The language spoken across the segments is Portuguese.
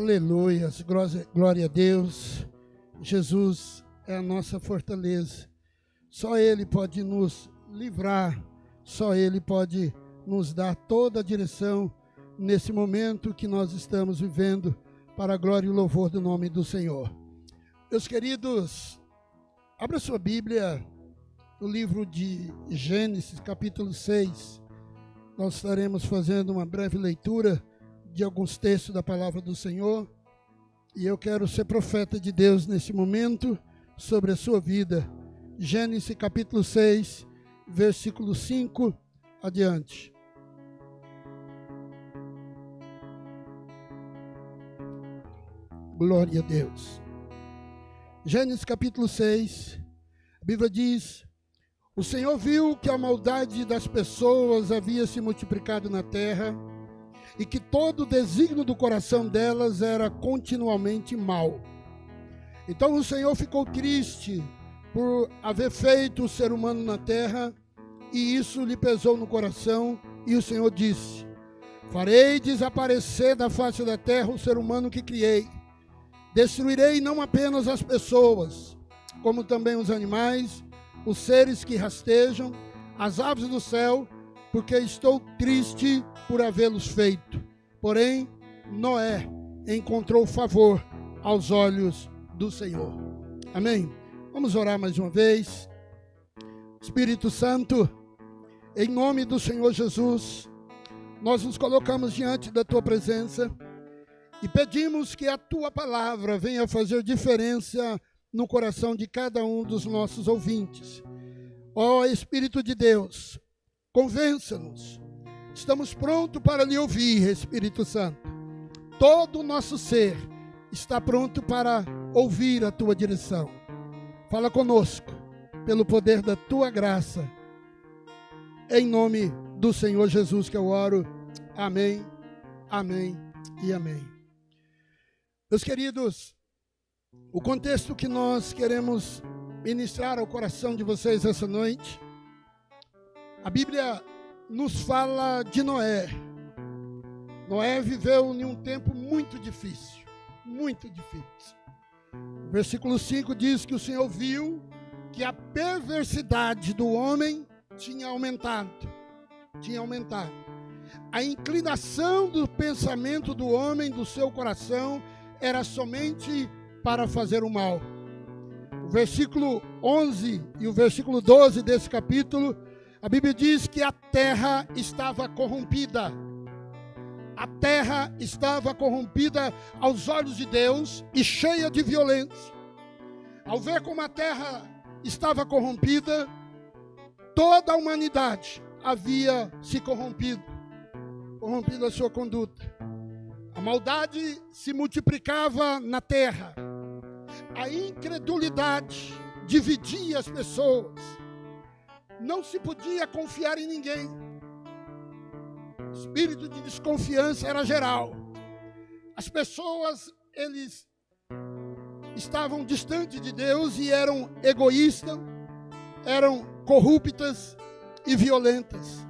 Aleluias, glória a Deus. Jesus é a nossa fortaleza. Só Ele pode nos livrar, só Ele pode nos dar toda a direção nesse momento que nós estamos vivendo, para a glória e o louvor do nome do Senhor. Meus queridos, abra sua Bíblia no livro de Gênesis, capítulo 6. Nós estaremos fazendo uma breve leitura de alguns textos da palavra do Senhor, e eu quero ser profeta de Deus nesse momento sobre a sua vida. Gênesis capítulo 6, versículo 5 adiante. Glória a Deus. Gênesis capítulo 6, a Bíblia diz: o Senhor viu que a maldade das pessoas havia se multiplicado na terra, e que todo o desígnio do coração delas era continuamente mau. Então o Senhor ficou triste por haver feito o ser humano na terra, e isso lhe pesou no coração, e o Senhor disse: farei desaparecer da face da terra o ser humano que criei. Destruirei não apenas as pessoas, como também os animais, os seres que rastejam, as aves do céu, porque estou triste por havê-los feito. Porém, Noé encontrou favor aos olhos do Senhor. Amém? Vamos orar mais uma vez. Espírito Santo, em nome do Senhor Jesus, nós nos colocamos diante da Tua presença e pedimos que a Tua palavra venha fazer diferença no coração de cada um dos nossos ouvintes. Ó Espírito de Deus, convença-nos. Estamos prontos para lhe ouvir, Espírito Santo. Todo o nosso ser está pronto para ouvir a tua direção. Fala conosco, pelo poder da tua graça. Em nome do Senhor Jesus que eu oro. Amém, amém e amém. Meus queridos, o contexto que nós queremos ministrar ao coração de vocês essa noite, a Bíblia nos fala de Noé. Noé viveu em um tempo muito difícil, muito difícil. O versículo 5 diz que o Senhor viu que a perversidade do homem tinha aumentado. A inclinação do pensamento do homem, do seu coração, era somente para fazer o mal. O versículo 11 e o versículo 12 desse capítulo, a Bíblia diz que a terra estava corrompida. A terra estava corrompida aos olhos de Deus e cheia de violência. Ao ver como a terra estava corrompida, toda a humanidade havia se corrompido a sua conduta. A maldade se multiplicava na terra. A incredulidade dividia as pessoas. Não se podia confiar em ninguém. O espírito de desconfiança era geral. As pessoas, eles estavam distantes de Deus e eram egoístas, eram corruptas e violentas.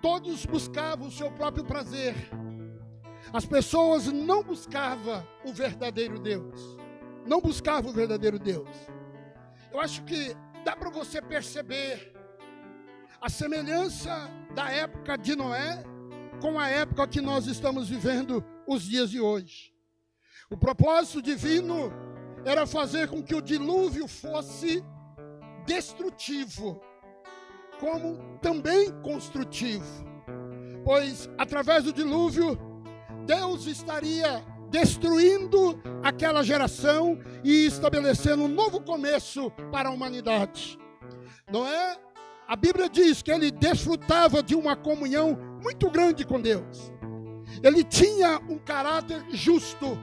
Todos buscavam o seu próprio prazer. As pessoas não buscavam o verdadeiro Deus. Não buscavam o verdadeiro Deus. Eu acho que dá para você perceber a semelhança da época de Noé com a época que nós estamos vivendo os dias de hoje. O propósito divino era fazer com que o dilúvio fosse destrutivo, como também construtivo. Pois através do dilúvio, Deus estaria destruindo aquela geração e estabelecendo um novo começo para a humanidade. Noé, a Bíblia diz que ele desfrutava de uma comunhão muito grande com Deus. Ele tinha um caráter justo.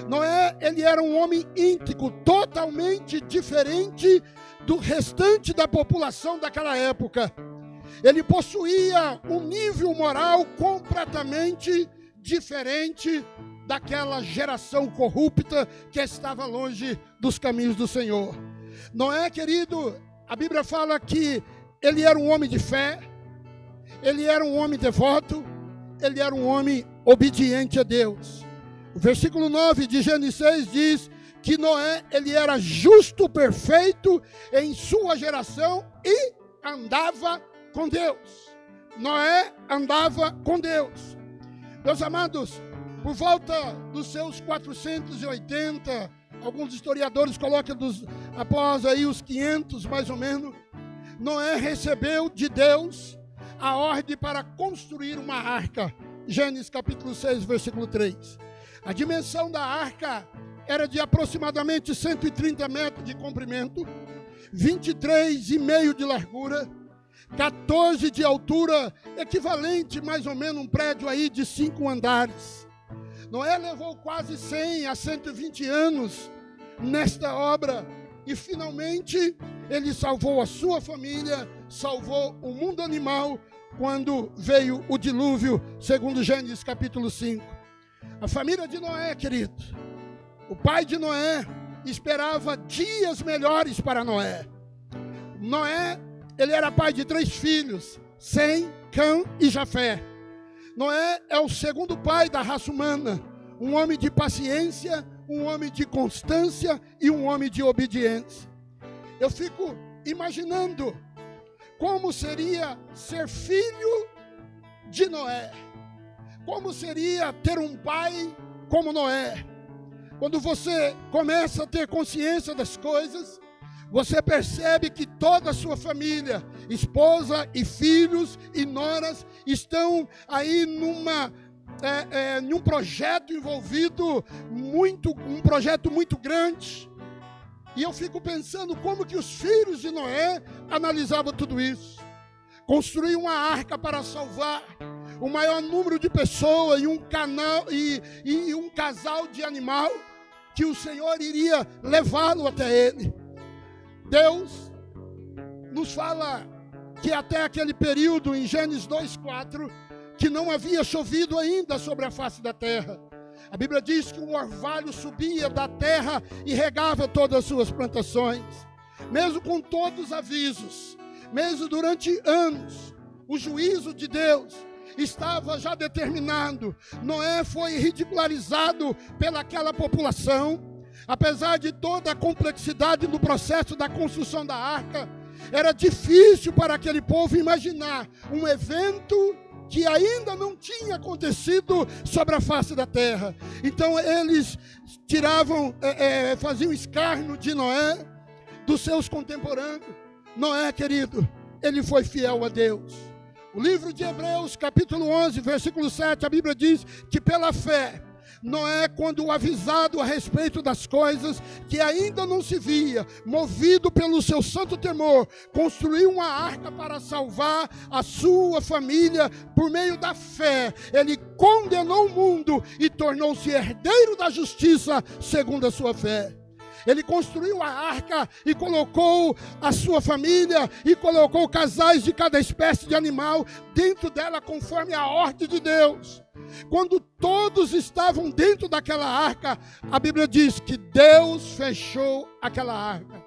Noé, ele era um homem íntegro, totalmente diferente do restante da população daquela época. Ele possuía um nível moral completamente diferente daquela geração corrupta que estava longe dos caminhos do Senhor. Noé, querido, a Bíblia fala que ele era um homem de fé, ele era um homem devoto, ele era um homem obediente a Deus. O versículo 9 de Gênesis 6 diz que Noé, ele era justo, perfeito em sua geração e andava com Deus. Noé andava com Deus. Meus amados, por volta dos seus 480, alguns historiadores colocam após aí os 500 mais ou menos, Noé recebeu de Deus a ordem para construir uma arca. Gênesis capítulo 6, versículo 3. A dimensão da arca era de aproximadamente 130 metros de comprimento, 23,5 de largura, 14 de altura, equivalente mais ou menos um prédio aí de 5 andares. Noé levou quase 100 a 120 anos nesta obra e finalmente ele salvou a sua família, salvou o mundo animal quando veio o dilúvio, segundo Gênesis capítulo 5. A família de Noé, querido, o pai de Noé esperava dias melhores para Noé. Noé, ele era pai de 3 filhos, Sem, Cã e Jafé. Noé é o segundo pai da raça humana, um homem de paciência, um homem de constância e um homem de obediência. Eu fico imaginando como seria ser filho de Noé. Como seria ter um pai como Noé? Quando você começa a ter consciência das coisas, você percebe que toda a sua família, esposa e filhos e noras, estão aí num projeto envolvido, um projeto muito grande. E eu fico pensando como que os filhos de Noé analisavam tudo isso. Construir uma arca para salvar o maior número de pessoas e um casal de animal que o Senhor iria levá-lo até ele. Deus nos fala que até aquele período, em Gênesis 2:4, que não havia chovido ainda sobre a face da terra. A Bíblia diz que o orvalho subia da terra e regava todas as suas plantações. Mesmo com todos os avisos, mesmo durante anos, o juízo de Deus estava já determinado. Noé foi ridicularizado pelaquela população. Apesar de toda a complexidade do processo da construção da arca, era difícil para aquele povo imaginar um evento que ainda não tinha acontecido sobre a face da terra. Então eles faziam escárnio de Noé, dos seus contemporâneos. Noé, querido, ele foi fiel a Deus. O livro de Hebreus, capítulo 11, versículo 7, a Bíblia diz que pela fé, Noé, quando avisado a respeito das coisas que ainda não se via, movido pelo seu santo temor, construiu uma arca para salvar a sua família por meio da fé. Ele condenou o mundo e tornou-se herdeiro da justiça segundo a sua fé. Ele construiu a arca e colocou a sua família e colocou casais de cada espécie de animal dentro dela conforme a ordem de Deus. Quando todos estavam dentro daquela arca, a Bíblia diz que Deus fechou aquela arca.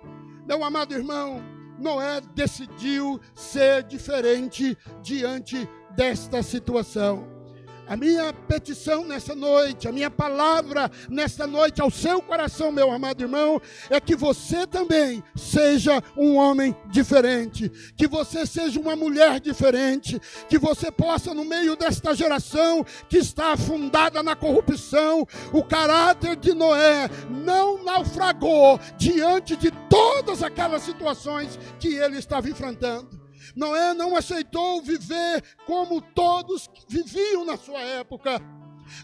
Meu amado irmão, Noé decidiu ser diferente diante desta situação. A minha petição nessa noite, a minha palavra nessa noite ao seu coração, meu amado irmão, é que você também seja um homem diferente, que você seja uma mulher diferente, que você possa, no meio desta geração que está afundada na corrupção, o caráter de Noé não naufragou diante de todas aquelas situações que ele estava enfrentando. Noé não aceitou viver como todos viviam na sua época.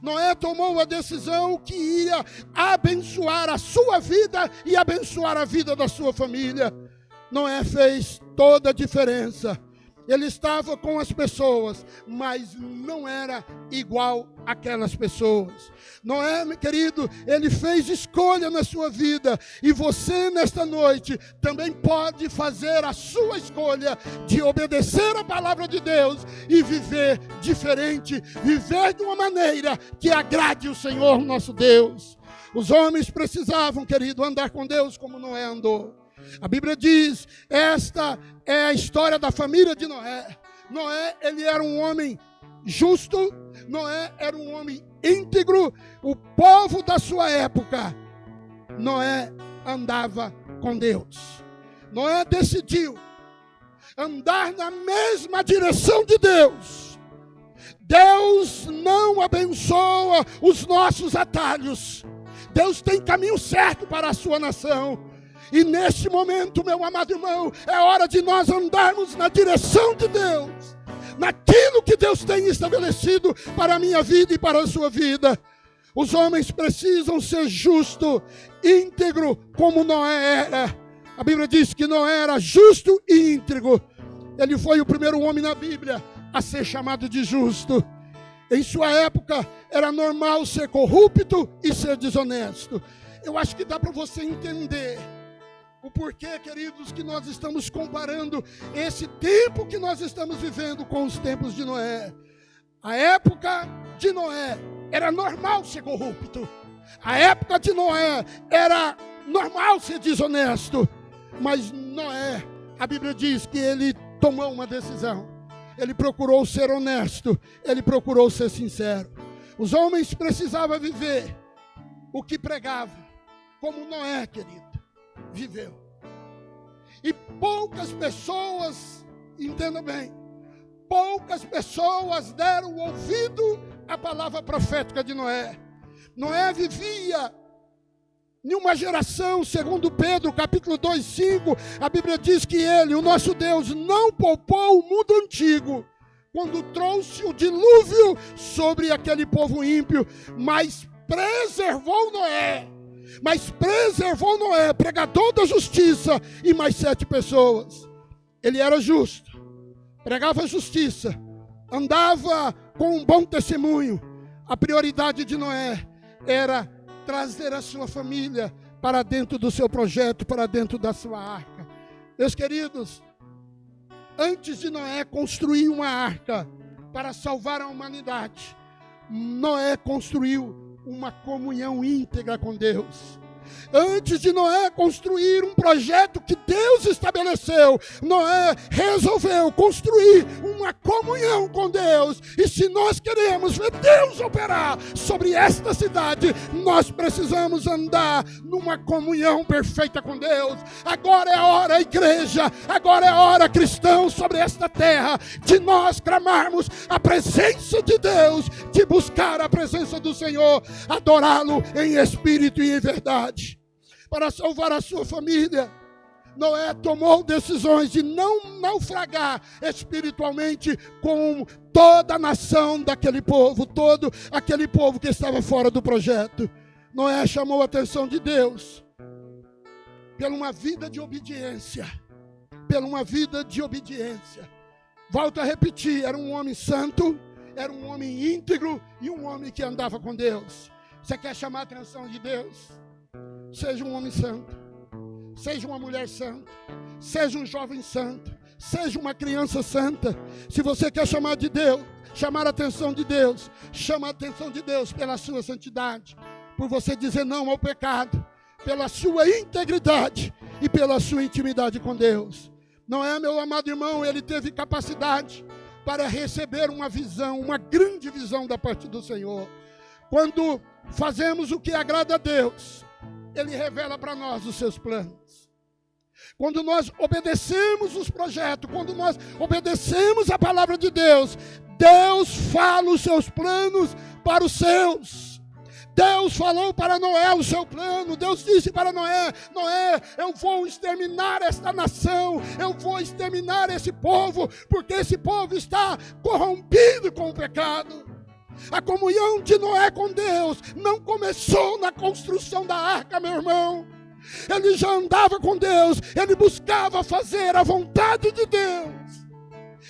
Noé tomou a decisão que ia abençoar a sua vida e abençoar a vida da sua família. Noé fez toda a diferença. Ele estava com as pessoas, mas não era igual àquelas pessoas. Noé, meu querido, ele fez escolha na sua vida. E você, nesta noite, também pode fazer a sua escolha de obedecer a palavra de Deus e viver diferente, viver de uma maneira que agrade o Senhor nosso Deus. Os homens precisavam, querido, andar com Deus como Noé andou. A Bíblia diz, esta é a história da família de Noé. Noé, ele era um homem justo, Noé era um homem íntegro, o povo da sua época, Noé andava com Deus. Noé decidiu andar na mesma direção de Deus. Deus não abençoa os nossos atalhos. Deus tem caminho certo para a sua nação. E neste momento, meu amado irmão, é hora de nós andarmos na direção de Deus, naquilo que Deus tem estabelecido para a minha vida e para a sua vida. Os homens precisam ser justos, íntegro, como Noé era. A Bíblia diz que Noé era justo e íntegro. Ele foi o primeiro homem na Bíblia a ser chamado de justo. Em sua época, era normal ser corrupto e ser desonesto. Eu acho que dá para você entender o porquê, queridos, que nós estamos comparando esse tempo que nós estamos vivendo com os tempos de Noé. A época de Noé era normal ser corrupto. A época de Noé era normal ser desonesto. Mas Noé, a Bíblia diz que ele tomou uma decisão. Ele procurou ser honesto. Ele procurou ser sincero. Os homens precisavam viver o que pregavam, como Noé, querido, viveu. E poucas pessoas, entenda bem, poucas pessoas deram ouvido à palavra profética de Noé. Noé vivia em uma geração, segundo Pedro, capítulo 2, 5, a Bíblia diz que ele, o nosso Deus, não poupou o mundo antigo, quando trouxe o dilúvio sobre aquele povo ímpio, mas preservou Noé, pregador da justiça, e mais 7 pessoas. Ele era justo, pregava justiça, andava com um bom testemunho. A prioridade de Noé era trazer a sua família para dentro do seu projeto, para dentro da sua arca. Meus queridos, antes de Noé construir uma arca para salvar a humanidade, Noé construiu uma comunhão íntegra com Deus. Antes de Noé construir um projeto que Deus estabeleceu, Noé resolveu construir uma comunhão com Deus. E se nós queremos ver Deus operar sobre esta cidade, nós precisamos andar numa comunhão perfeita com Deus. Agora é a hora, igreja, agora é a hora, cristãos, sobre esta terra, de nós clamarmos a presença de Deus, de buscar a presença do Senhor, adorá-lo em espírito e em verdade. Para salvar a sua família, Noé tomou decisões de não naufragar espiritualmente com toda a nação daquele povo, todo aquele povo que estava fora do projeto. Noé chamou a atenção de Deus pela uma vida de obediência, Volto a repetir, era um homem santo, era um homem íntegro e um homem que andava com Deus. Você quer chamar a atenção de Deus? Seja um homem santo, seja uma mulher santa, seja um jovem santo, seja uma criança santa. Se você quer chamar a atenção de Deus, chama a atenção de Deus pela sua santidade, por você dizer não ao pecado, pela sua integridade e pela sua intimidade com Deus. Não é, meu amado irmão, ele teve capacidade para receber uma visão, uma grande visão da parte do Senhor. Quando fazemos o que agrada a Deus, Ele revela para nós os seus planos. Quando nós obedecemos os projetos, quando nós obedecemos a palavra de Deus, Deus fala os seus planos para os seus. Deus falou para Noé o seu plano. Deus disse para Noé: Noé, eu vou exterminar esta nação, eu vou exterminar esse povo, porque esse povo está corrompido com o pecado. A comunhão de Noé com Deus não começou na construção da arca, meu irmão. Ele já andava com Deus, ele buscava fazer a vontade de Deus.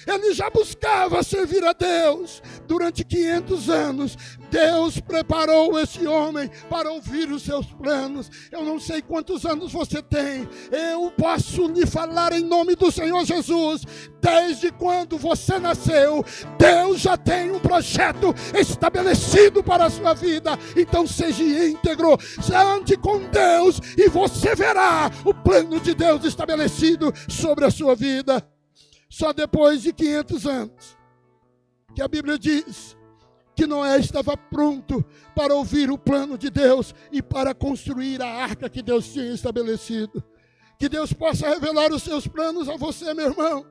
Ele já buscava servir a Deus. Durante 500 anos, Deus preparou esse homem para ouvir os seus planos. Eu não sei quantos anos você tem. Eu posso lhe falar em nome do Senhor Jesus. Desde quando você nasceu, Deus já tem um projeto estabelecido para a sua vida. Então seja íntegro, ande com Deus e você verá o plano de Deus estabelecido sobre a sua vida. Só depois de 500 anos, que a Bíblia diz que Noé estava pronto para ouvir o plano de Deus e para construir a arca que Deus tinha estabelecido. Que Deus possa revelar os seus planos a você, meu irmão.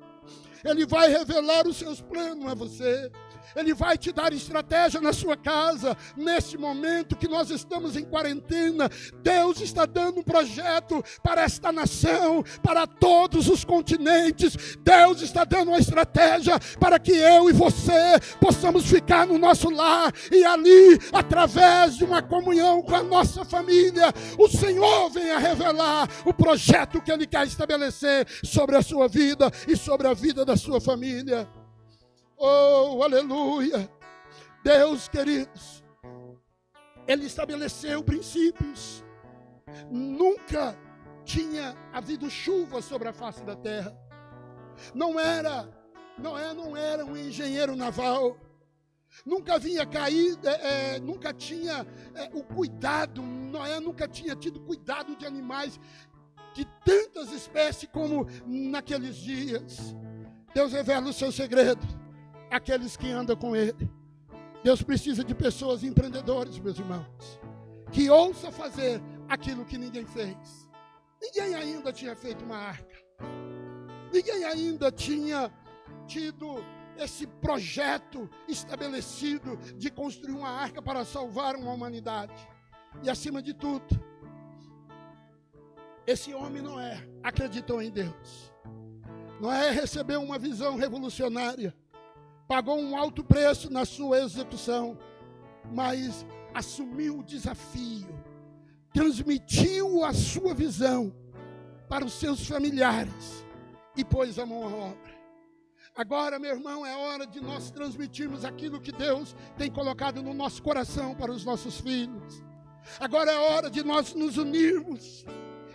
Ele vai revelar os seus planos a você. Ele vai te dar estratégia na sua casa. Neste momento que nós estamos em quarentena, Deus está dando um projeto para esta nação, para todos os continentes. Deus está dando uma estratégia para que eu e você possamos ficar no nosso lar e ali, através de uma comunhão com a nossa família, o Senhor venha revelar o projeto que Ele quer estabelecer sobre a sua vida e sobre a vida da sua família. Oh, aleluia! Deus, queridos, Ele estabeleceu princípios. Nunca tinha havido chuva sobre a face da terra. Noé não era um engenheiro naval. Nunca havia caído, nunca tinha o cuidado. Noé nunca tinha tido cuidado de animais de tantas espécies como naqueles dias. Deus revela o seu segredo àqueles que andam com Ele. Deus precisa de pessoas empreendedores, meus irmãos, que ouçam fazer aquilo que ninguém fez. Ninguém ainda tinha feito uma arca. Ninguém ainda tinha tido esse projeto estabelecido de construir uma arca para salvar uma humanidade. E acima de tudo, esse homem Noé acreditou em Deus. Noé recebeu uma visão revolucionária, pagou um alto preço na sua execução, mas assumiu o desafio, transmitiu a sua visão para os seus familiares e pôs a mão à obra. Agora, meu irmão, é hora de nós transmitirmos aquilo que Deus tem colocado no nosso coração para os nossos filhos. Agora é hora de nós nos unirmos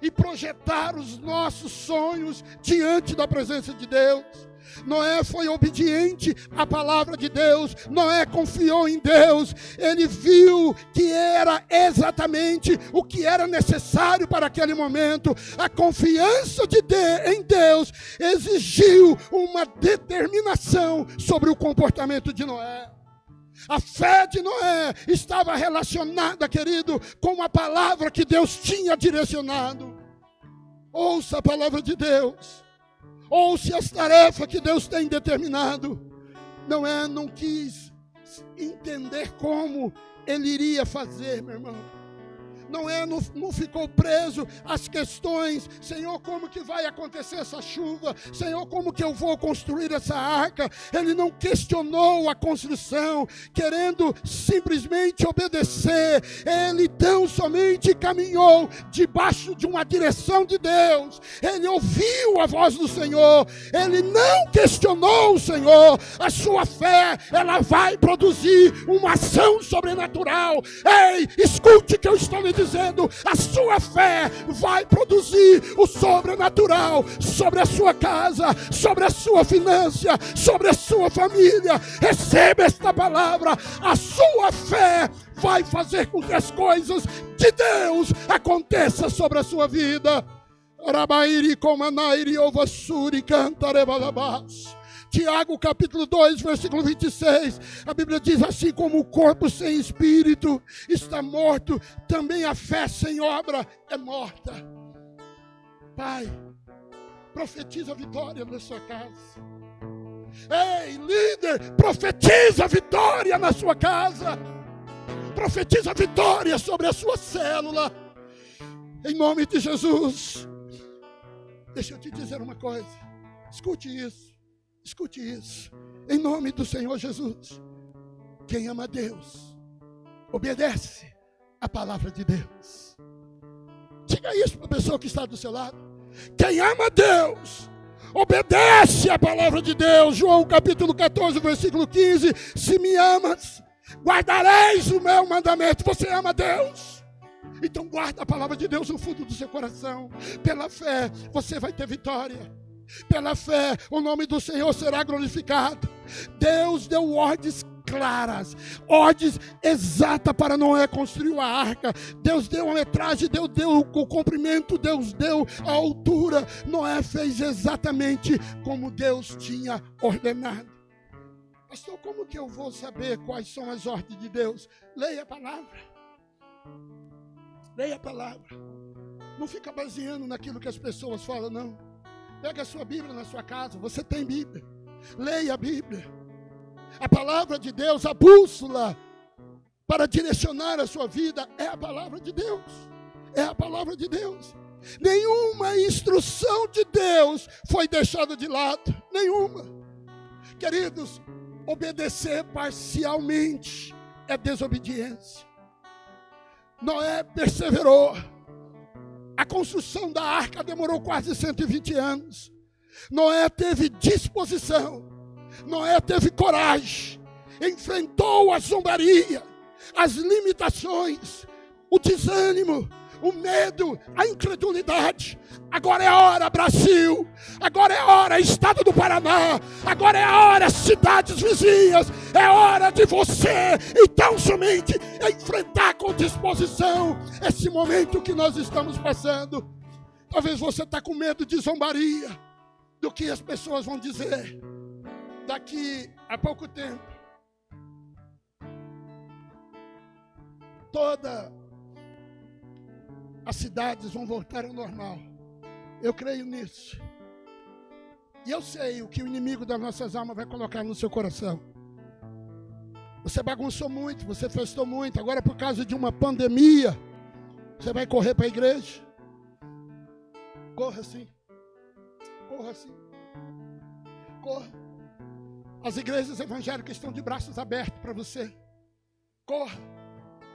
e projetar os nossos sonhos diante da presença de Deus. Noé foi obediente à palavra de Deus. Deus confiou em Deus. Ele viu que era exatamente o que era necessário para aquele momento. A confiança em Deus exigiu uma determinação sobre o comportamento de Noé. A fé de Noé estava relacionada, querido, com a palavra que Deus tinha direcionado. Ouça a palavra de Deus. Ouça as tarefas que Deus tem determinado. Noé não quis entender como ele iria fazer, meu irmão. Noé não ficou preso às questões: Senhor, como que vai acontecer essa chuva? Senhor, como que eu vou construir essa arca? Ele não questionou a construção, querendo simplesmente obedecer. Ele tão somente caminhou debaixo de uma direção de Deus. Ele ouviu a voz do Senhor. Ele não questionou o Senhor. A sua fé, ela vai produzir uma ação sobrenatural. Ei, escute o que eu estou lhe dizendo. A sua fé vai produzir o sobrenatural sobre a sua casa, sobre a sua finança, sobre a sua família. Receba esta palavra. A sua fé vai fazer com que as coisas de Deus aconteçam sobre a sua vida. Tiago capítulo 2, versículo 26, a Bíblia diz assim: como o corpo sem espírito está morto, também a fé sem obra é morta. Pai, profetiza a vitória na sua casa. Ei, líder, profetiza a vitória na sua casa. Profetiza a vitória sobre a sua célula. Em nome de Jesus. Deixa eu te dizer uma coisa. Escute isso. Escute isso, em nome do Senhor Jesus. Quem ama Deus, obedece a palavra de Deus. Diga isso para a pessoa que está do seu lado. Quem ama Deus, obedece a palavra de Deus. João capítulo 14, versículo 15. Se me amas, guardareis o meu mandamento. Você ama Deus? Então guarda a palavra de Deus no fundo do seu coração. Pela fé, você vai ter vitória. Pela fé, o nome do Senhor será glorificado. Deus deu ordens claras, ordens exatas para Noé construir a arca. Deus deu a metragem, Deus deu o comprimento, Deus deu a altura. Noé fez exatamente como Deus tinha ordenado. Pastor, como que eu vou saber quais são as ordens de Deus? Leia a palavra. Leia a palavra. Não fica baseando naquilo que as pessoas falam, não. Pega a sua Bíblia na sua casa. Você tem Bíblia. Leia a Bíblia. A palavra de Deus, a bússola para direcionar a sua vida é a palavra de Deus. É a palavra de Deus. Nenhuma instrução de Deus foi deixada de lado. Nenhuma. Queridos, obedecer parcialmente é desobediência. Noé perseverou. A construção da arca demorou quase 120 anos. Noé teve disposição. Noé teve coragem. Enfrentou a zombaria, as limitações, o desânimo, o medo, a incredulidade. Agora é a hora, Brasil. Agora é a hora, Estado do Paraná. Agora é a hora, cidades vizinhas. É hora de você, então, somente enfrentar com disposição esse momento que nós estamos passando. Talvez você está com medo de zombaria, do que as pessoas vão dizer. Daqui a pouco tempo, todas as cidades vão voltar ao normal. Eu creio nisso. E eu sei o que o inimigo das nossas almas vai colocar no seu coração. Você bagunçou muito, você festou muito. Agora, por causa de uma pandemia, você vai correr para a igreja? Corra assim. Corra assim. Corra. As igrejas evangélicas estão de braços abertos para você. Corra.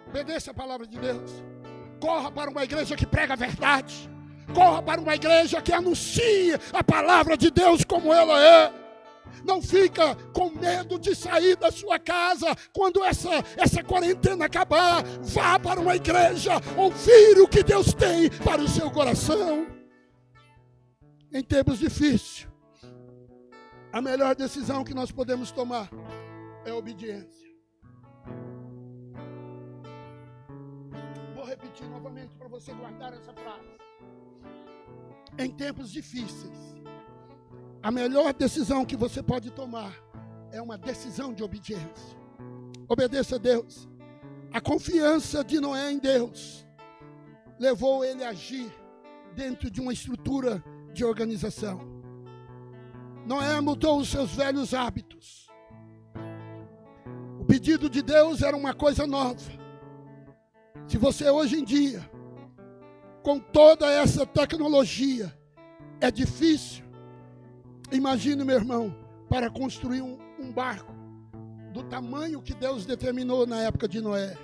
Obedeça a palavra de Deus. Corra para uma igreja que prega a verdade. Corra para uma igreja que anuncia a palavra de Deus como ela é. Não fica com medo de sair da sua casa quando essa quarentena acabar. Vá para uma igreja ouvir o que Deus tem para o seu coração. Em tempos difíceis, a melhor decisão que nós podemos tomar é a obediência. Vou repetir novamente para você guardar essa frase. Em tempos difíceis, a melhor decisão que você pode tomar é uma decisão de obediência. Obedeça a Deus. A confiança de Noé em Deus levou ele a agir dentro de uma estrutura de organização. Noé mudou os seus velhos hábitos. O pedido de Deus era uma coisa nova. Se você hoje em dia, com toda essa tecnologia, é difícil, imagine, meu irmão, para construir um barco do tamanho que Deus determinou na época de Noé.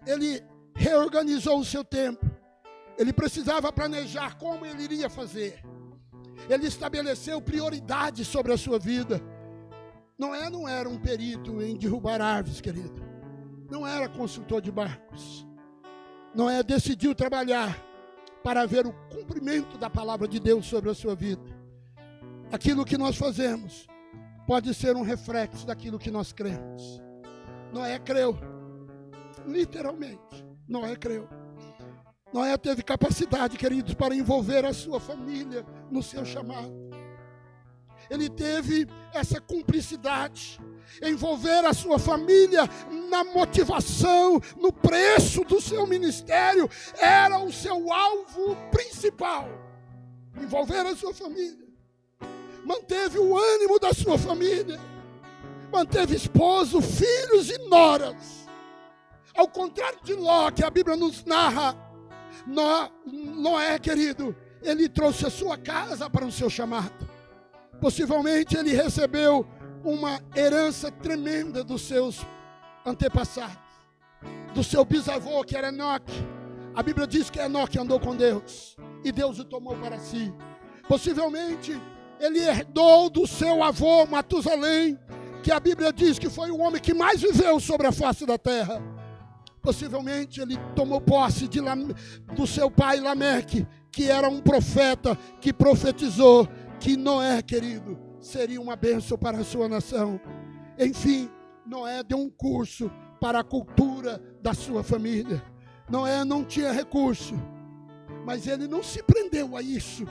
Ele reorganizou o seu tempo. Ele precisava planejar como ele iria fazer. Ele estabeleceu prioridades sobre a sua vida. Noé não era um perito em derrubar árvores, querido. Não era consultor de barcos. Noé decidiu trabalhar para ver o cumprimento da palavra de Deus sobre a sua vida. Aquilo que nós fazemos pode ser um reflexo daquilo que nós cremos. Noé creu. Literalmente, Noé creu. Noé teve capacidade, queridos, para envolver a sua família no seu chamado. Ele teve essa cumplicidade, envolver a sua família na motivação, no preço do seu ministério, era o seu alvo principal. Envolver a sua família. Manteve o ânimo da sua família. Manteve esposo, filhos e noras. Ao contrário de Ló, que a Bíblia nos narra, Noé, querido, ele trouxe a sua casa para o seu chamado. Possivelmente ele recebeu uma herança tremenda dos seus antepassados, do seu bisavô, que era Enoque. A Bíblia diz que Enoque andou com Deus e Deus o tomou para si. Possivelmente ele herdou do seu avô Matusalém, que a Bíblia diz que foi o homem que mais viveu sobre a face da terra. Possivelmente ele tomou posse do seu pai Lameque, que era um profeta que profetizou que Noé, querido, seria uma bênção para a sua nação. Enfim, Noé deu um curso para a cultura da sua família. Noé não tinha recurso, mas ele não se prendeu a isso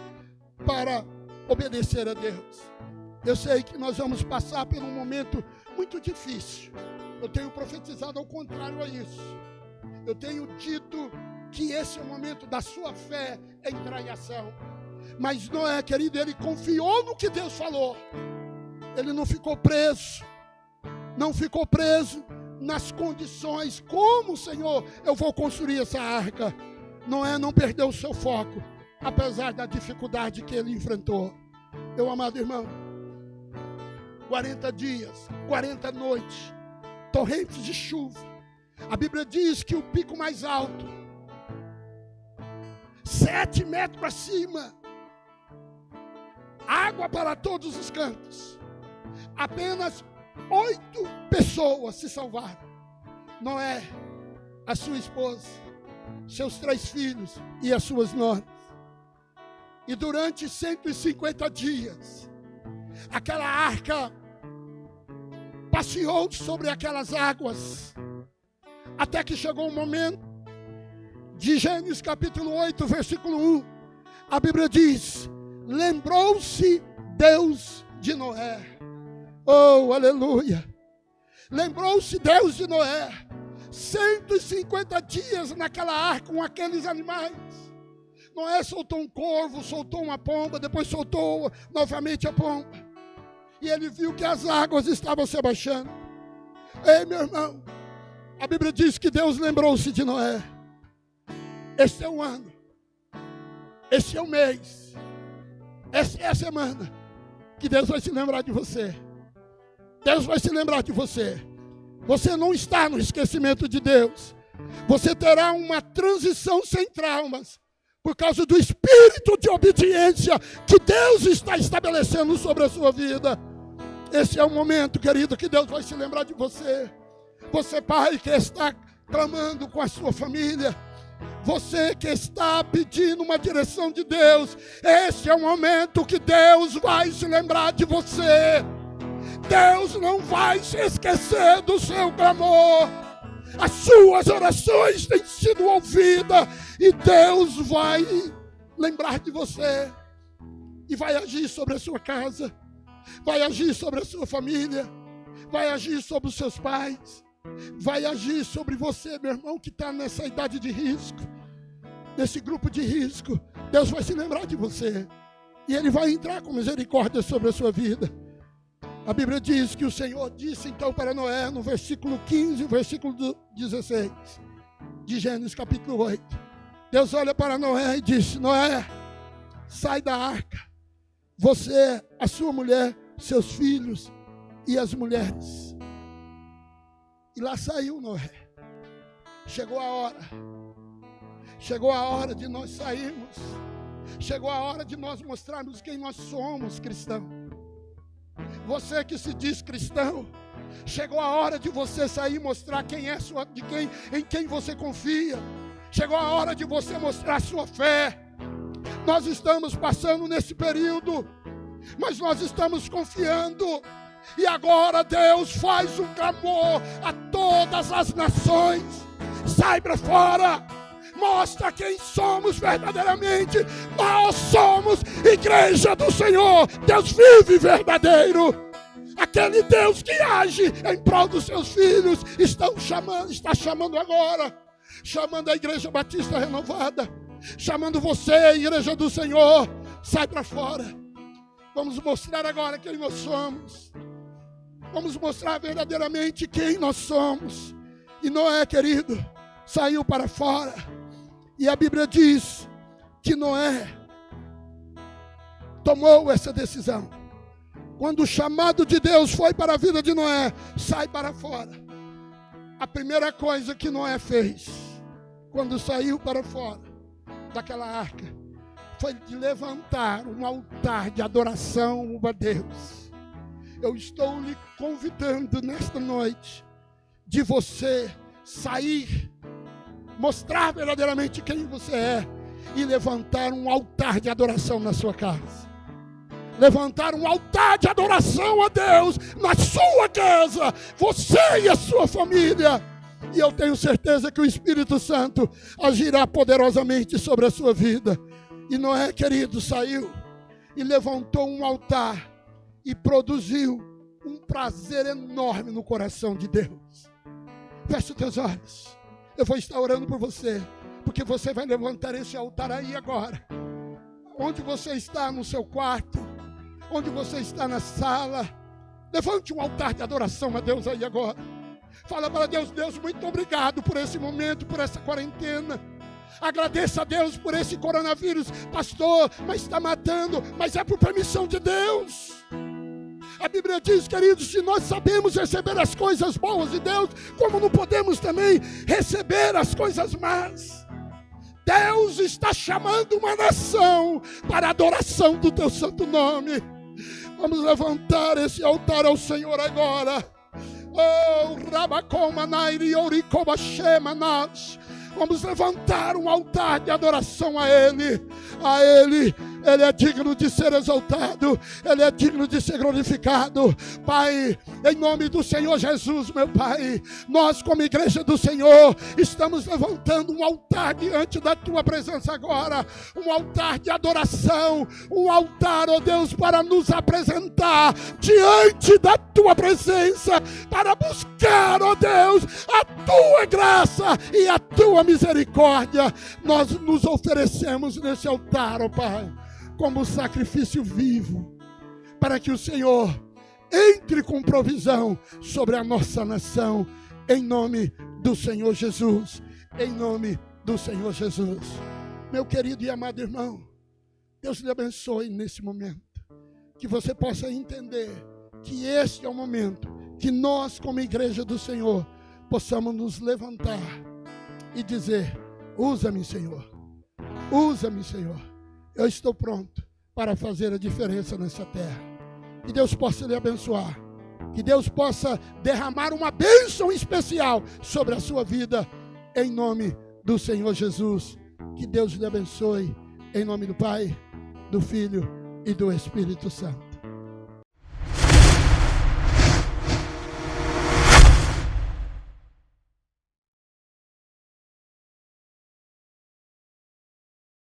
para obedecer a Deus. Eu sei que nós vamos passar por um momento muito difícil. Eu tenho profetizado ao contrário a isso. Eu tenho dito que esse é o momento da sua fé entrar em ação. Mas Noé, querido, ele confiou no que Deus falou. Ele não ficou preso. Não ficou preso nas condições. Como, Senhor, eu vou construir essa arca? Noé não perdeu o seu foco, apesar da dificuldade que ele enfrentou. Meu amado irmão, 40 dias, 40 noites, torrentes de chuva. A Bíblia diz que o pico mais alto, 7 metros para cima, água para todos os cantos. Apenas 8 pessoas se salvaram. Noé, a sua esposa, seus 3 filhos e as suas noras. E durante 150 dias, aquela arca passeou sobre aquelas águas, até que chegou um momento, de Gênesis capítulo 8, versículo 1, a Bíblia diz: lembrou-se Deus de Noé. Oh, aleluia! Lembrou-se Deus de Noé. 150 dias naquela arca com aqueles animais. Noé soltou um corvo, soltou uma pomba, depois soltou novamente a pomba. E ele viu que as águas estavam se abaixando. Ei, meu irmão, a Bíblia diz que Deus lembrou-se de Noé. Este é o ano, este é o mês, essa é a semana que Deus vai se lembrar de você. Deus vai se lembrar de você. Você não está no esquecimento de Deus. Você terá uma transição sem traumas, por causa do espírito de obediência que Deus está estabelecendo sobre a sua vida. Esse é o momento, querido, que Deus vai se lembrar de você. Você, pai, que está clamando com a sua família, você que está pedindo uma direção de Deus, esse é o momento que Deus vai se lembrar de você. Deus não vai se esquecer do seu clamor. As suas orações têm sido ouvidas e Deus vai lembrar de você e vai agir sobre a sua casa, vai agir sobre a sua família, vai agir sobre os seus pais, vai agir sobre você, meu irmão, que está nessa idade de risco, nesse grupo de risco. Deus vai se lembrar de você e Ele vai entrar com misericórdia sobre a sua vida. A Bíblia diz que o Senhor disse então para Noé, no versículo 15 e versículo 16, de Gênesis capítulo 8. Deus olha para Noé e disse: Noé, sai da arca, você, a sua mulher, seus filhos e as mulheres. E lá saiu Noé. Chegou a hora de nós sairmos. Chegou a hora de nós mostrarmos quem nós somos, cristão. Você que se diz cristão, chegou a hora de você sair e mostrar quem é em quem você confia. Chegou a hora de você mostrar a sua fé. Nós estamos passando nesse período, mas nós estamos confiando. E agora Deus faz um clamor a todas as nações: sai para fora. Mostra quem somos verdadeiramente. Nós somos igreja do Senhor, Deus vivo e verdadeiro. Aquele Deus que age em prol dos seus filhos está chamando agora, chamando a Igreja Batista Renovada, chamando você, Igreja do Senhor. Sai para fora. Vamos mostrar agora quem nós somos. Vamos mostrar verdadeiramente quem nós somos. E Noé, querido, saiu para fora. E a Bíblia diz que Noé tomou essa decisão. Quando o chamado de Deus foi para a vida de Noé, sai para fora. A primeira coisa que Noé fez, quando saiu para fora daquela arca, foi de levantar um altar de adoração a Deus. Eu estou lhe convidando nesta noite de você sair, mostrar verdadeiramente quem você é e levantar um altar de adoração na sua casa. Levantar um altar de adoração a Deus na sua casa, você e a sua família. E eu tenho certeza que o Espírito Santo agirá poderosamente sobre a sua vida. E Noé, querido, saiu e levantou um altar e produziu um prazer enorme no coração de Deus. Feche os teus olhos. Eu vou estar orando por você, porque você vai levantar esse altar aí agora. Onde você está, no seu quarto, onde você está na sala, levante um altar de adoração a Deus aí agora. Fala para Deus: Deus, muito obrigado por esse momento, por essa quarentena. Agradeça a Deus por esse coronavírus. Pastor, mas está matando, mas é por permissão de Deus. A Bíblia diz, queridos, se nós sabemos receber as coisas boas de Deus, como não podemos também receber as coisas más? Deus está chamando uma nação para a adoração do teu santo nome. Vamos levantar esse altar ao Senhor agora. Oh, Rabacomanai Oricobachemanas. Vamos levantar um altar de adoração a Ele. A Ele. Ele é digno de ser exaltado. Ele é digno de ser glorificado. Pai, em nome do Senhor Jesus, meu Pai, nós como igreja do Senhor, estamos levantando um altar diante da Tua presença agora. Um altar de adoração. Um altar, ó Deus, para nos apresentar diante da Tua presença, para buscar, ó Deus, a Tua graça e a Tua misericórdia. Nós nos oferecemos nesse altar, ó Pai, como sacrifício vivo, para que o Senhor entre com provisão sobre a nossa nação, em nome do Senhor Jesus, em nome do Senhor Jesus. Meu querido e amado irmão, Deus lhe abençoe nesse momento, que você possa entender que este é o momento que nós, como igreja do Senhor, possamos nos levantar e dizer: usa-me, Senhor, usa-me, Senhor. Eu estou pronto para fazer a diferença nessa terra. Que Deus possa lhe abençoar. Que Deus possa derramar uma bênção especial sobre a sua vida, em nome do Senhor Jesus. Que Deus lhe abençoe, em nome do Pai, do Filho e do Espírito Santo.